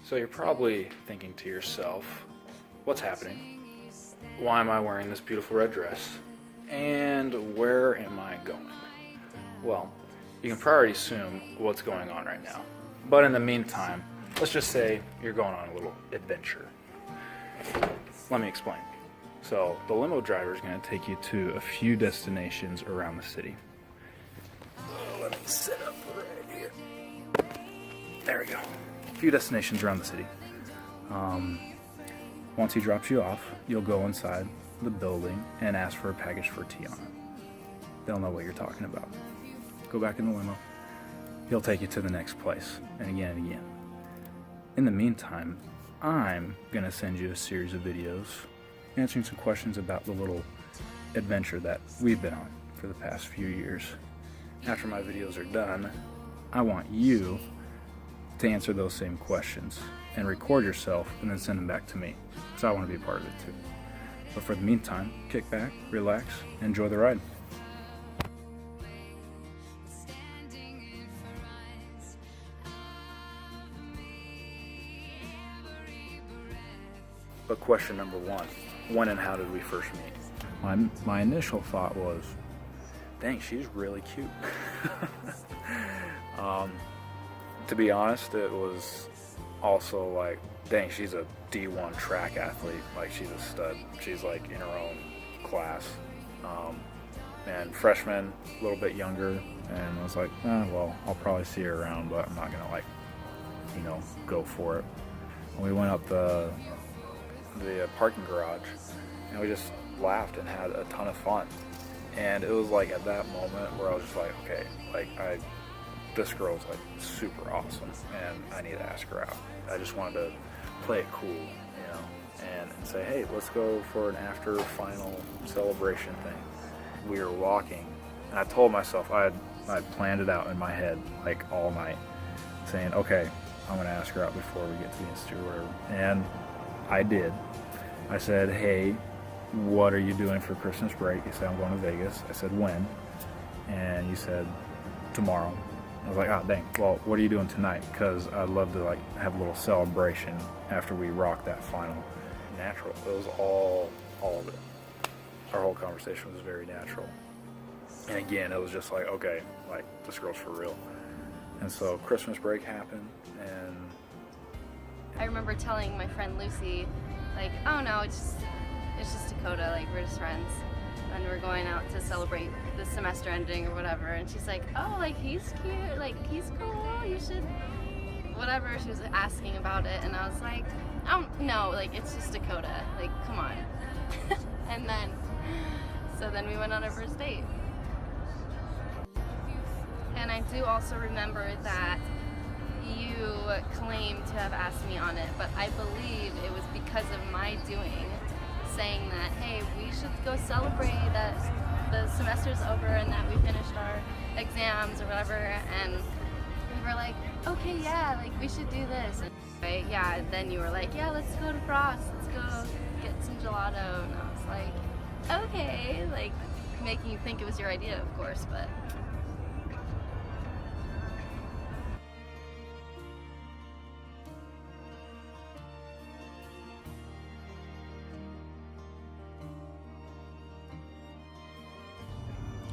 So you're probably thinking to yourself, what's happening? Why am I wearing this beautiful red dress? And where am I going? Well, you can probably assume what's going on right now. But in the meantime, let's just say you're going on a little adventure. Let me explain. So the limo driver is going to take you to a few destinations around the city. Let me set up right here. There we go. A few destinations around the city. Once he drops you off, you'll go inside the building and ask for a package for Tiana. They'll know what you're talking about. Go back in the limo. He'll take you to the next place, and again and again. In the meantime, I'm gonna send you a series of videos answering some questions about the little adventure that we've been on for the past few years. After my videos are done, I want you to answer those same questions and record yourself and then send them back to me, because I want to be a part of it too. But for the meantime, kick back, relax, enjoy the ride. But question number one, when and how did we first meet? My initial thought was, dang, she's really cute. To be honest, it was also like, dang, she's a D1 track athlete. Like, she's a stud. She's like in her own class. And freshman, a little bit younger, and I was like, well, I'll probably see her around, but I'm not gonna, like, go for it. And we went up the parking garage, and we just laughed and had a ton of fun. And it was like at that moment where I was just like, okay, like, this girl's like super awesome, and I need to ask her out. I just wanted to play it cool, and say, hey, let's go for an after final celebration thing. We were walking, and I told myself, I'd planned it out in my head like all night, saying, okay, I'm gonna ask her out before we get to the institute or whatever. And I did. I said, hey, what are you doing for Christmas break? You said, I'm going to Vegas. I said, when? And you said, tomorrow. I was like, oh, dang. Well, what are you doing tonight? Because I'd love to, like, have a little celebration after we rock that final. Natural. It was all of it. Our whole conversation was very natural. And again, it was just like, okay, like, this girl's for real. And so Christmas break happened, and I remember telling my friend Lucy, like, oh no, it's just Dakota, like, we're just friends. And we're going out to celebrate the semester ending or whatever. And she's like, oh, like, he's cute, like, he's cool, you should, whatever. She was asking about it, and I was like, no, like, it's just Dakota, like, come on. And then we went on our first date. And I do also remember that you claim to have asked me on it, but I believe it was because of my doing, saying that, hey, we should go celebrate that the semester's over and that we finished our exams or whatever, and we were like, okay, yeah, like, we should do this. And yeah, then you were like, yeah, let's go to Frost, let's go get some gelato, and I was like, okay, like, making you think it was your idea, of course, but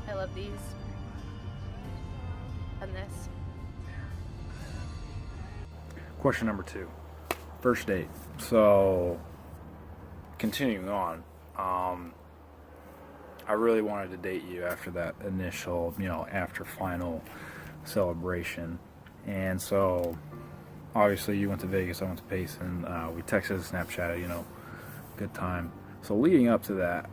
I love these and this. question number two, first date. So continuing on, I really wanted to date you after that initial, after final celebration. And so obviously you went to Vegas, I went to Payson, we texted, Snapchatted, good time. So leading up to that,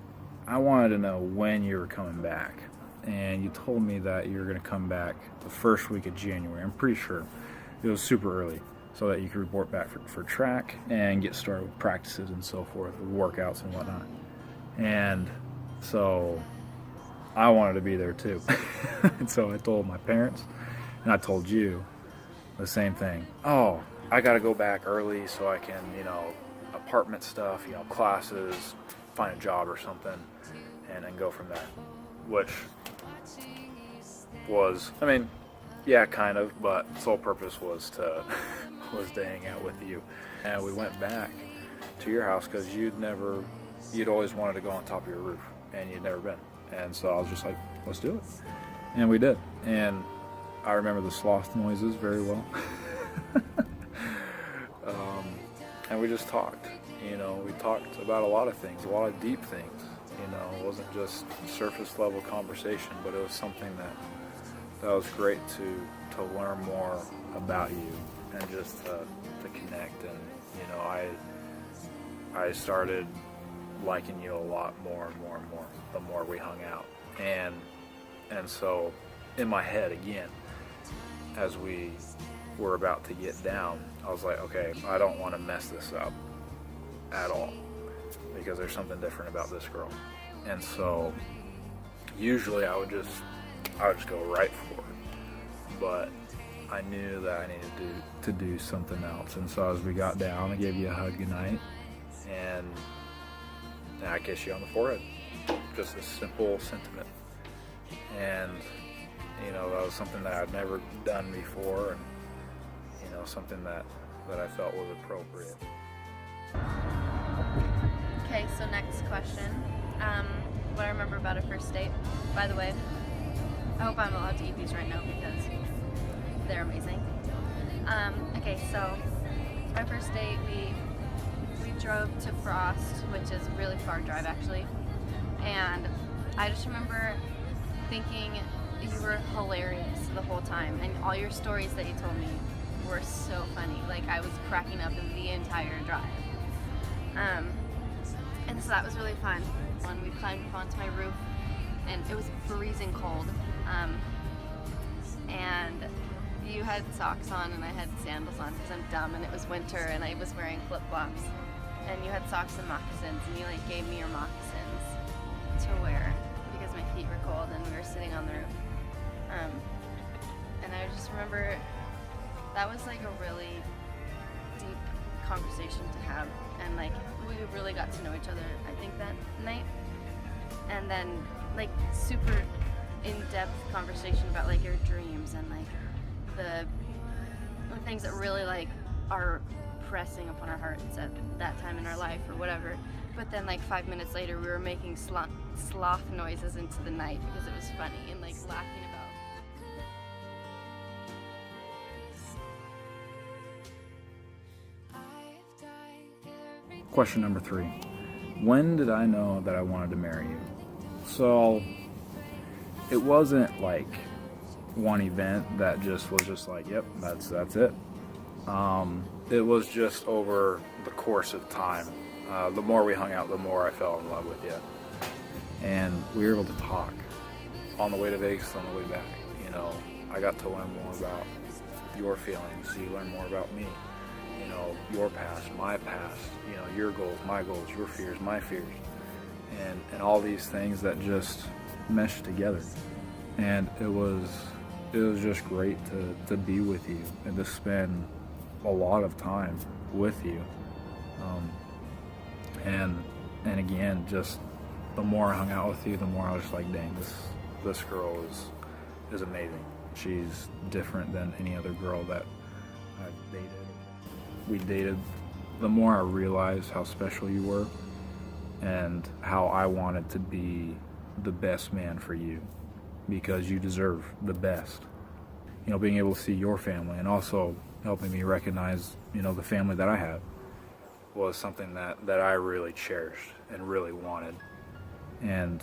I wanted to know when you were coming back. And you told me that you were going to come back the first week of January. I'm pretty sure it was super early, so that you could report back for track and get started with practices and so forth, with workouts and whatnot. And so I wanted to be there too. And so I told my parents, and I told you the same thing. Oh, I got to go back early so I can, apartment stuff, classes, find a job or something, and then go from there. Which was, yeah, kind of, but sole purpose was to was to hang out with you. And we went back to your house because you'd always wanted to go on top of your roof, and you'd never been. And so I was just like, let's do it. And we did. And I remember the sloth noises very well. And we just talked. We talked about a lot of things, a lot of deep things. It wasn't just surface level conversation, but it was something that was great to learn more about you and just to connect. And I started liking you a lot more and more and more the more we hung out. And so in my head again, as we were about to get down, I was like, okay, I don't want to mess this up at all, because there's something different about this girl. And so usually I would just go right for it, but I knew that I needed to do something else. And so as we got down, I gave you a hug goodnight, and I kissed you on the forehead. Just a simple sentiment. And that was something that I'd never done before, and something that I felt was appropriate. Okay, so next question. What I remember about a first date. By the way, I hope I'm allowed to eat these right now because they're amazing. Okay, so our first date, we drove to Frost, which is a really far drive actually, and I just remember thinking you were hilarious the whole time, and all your stories that you told me were so funny. Like, I was cracking up the entire drive. And so that was really fun. When we climbed up onto my roof, and it was freezing cold, and you had socks on and I had sandals on because I'm dumb, and it was winter and I was wearing flip-flops, and you had socks and moccasins, and you gave me your moccasins to wear because my feet were cold, and we were sitting on the roof. And I just remember that was a really deep conversation to have, and we really got to know each other, I think, that night. And then super in-depth conversation about your dreams and the things that really are pressing upon our hearts at that time in our life or whatever. But then 5 minutes later we were making sloth noises into the night because it was funny, and laughing about. Question number 3. When did I know that I wanted to marry you? So it wasn't one event that was just yep, that's it. It was just over the course of time. The more we hung out, the more I fell in love with you. And we were able to talk on the way to Vegas, on the way back. I got to learn more about your feelings. You learned more about me. Your past, my past, your goals, my goals, your fears, my fears, and all these things that just meshed together. And it was just great to be with you and to spend a lot of time with you. And again, just the more I hung out with you, the more I was just dang, this girl is amazing. She's different than any other girl that I've dated. We dated, the more I realized how special you were and how I wanted to be the best man for you, because you deserve the best. Being able to see your family and also helping me recognize, the family that I have was something that I really cherished and really wanted. And,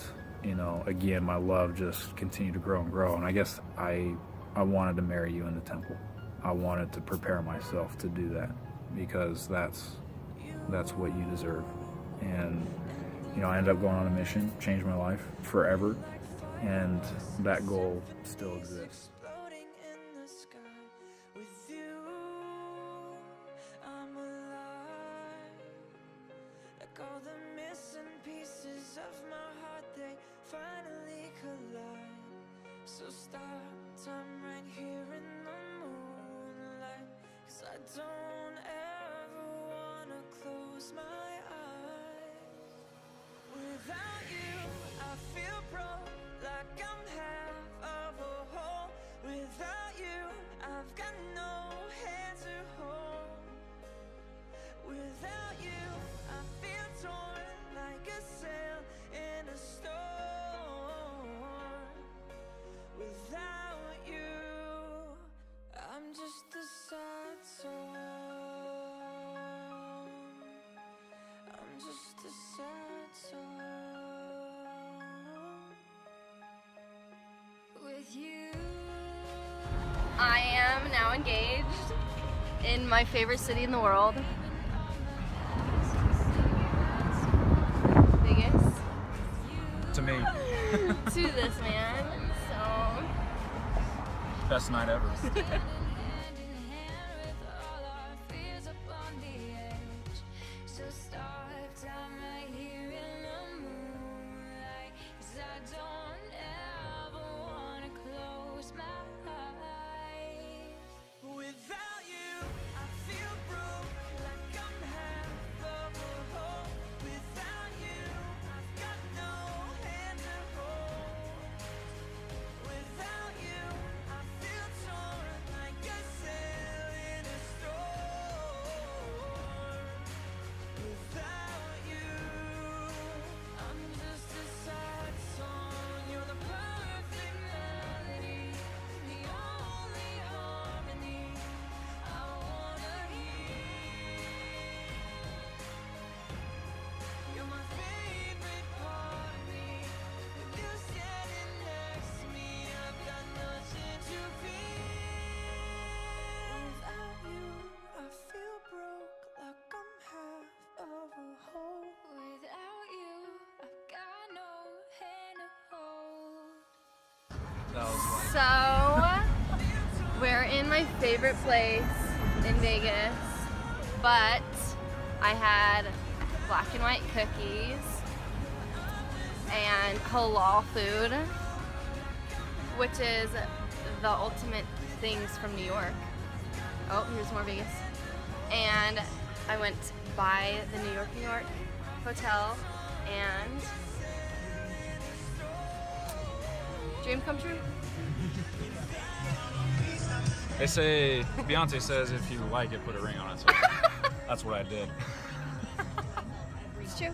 again, my love just continued to grow and grow. And I guess I wanted to marry you in the temple. I wanted to prepare myself to do that, because that's what you deserve. And I ended up going on a mission, changed my life forever, and that goal still exists. All the missing pieces of my heart, they finally collide. So stop time right here in the moonlight, 'cause I don't ever wanna close my eyes. Without you, I feel broke, like I'm half of a whole. Without you, I've got no hand to hold. now engaged in my favorite city in the world. Vegas. To me, To this man. So best night ever. So, we're in my favorite place in Vegas, but I had black and white cookies and halal food, which is the ultimate things from New York. Oh, here's more Vegas. And I went by the New York hotel, and dream come true. They say, Beyonce says if you like it, put a ring on it. So that's what I did. It's true.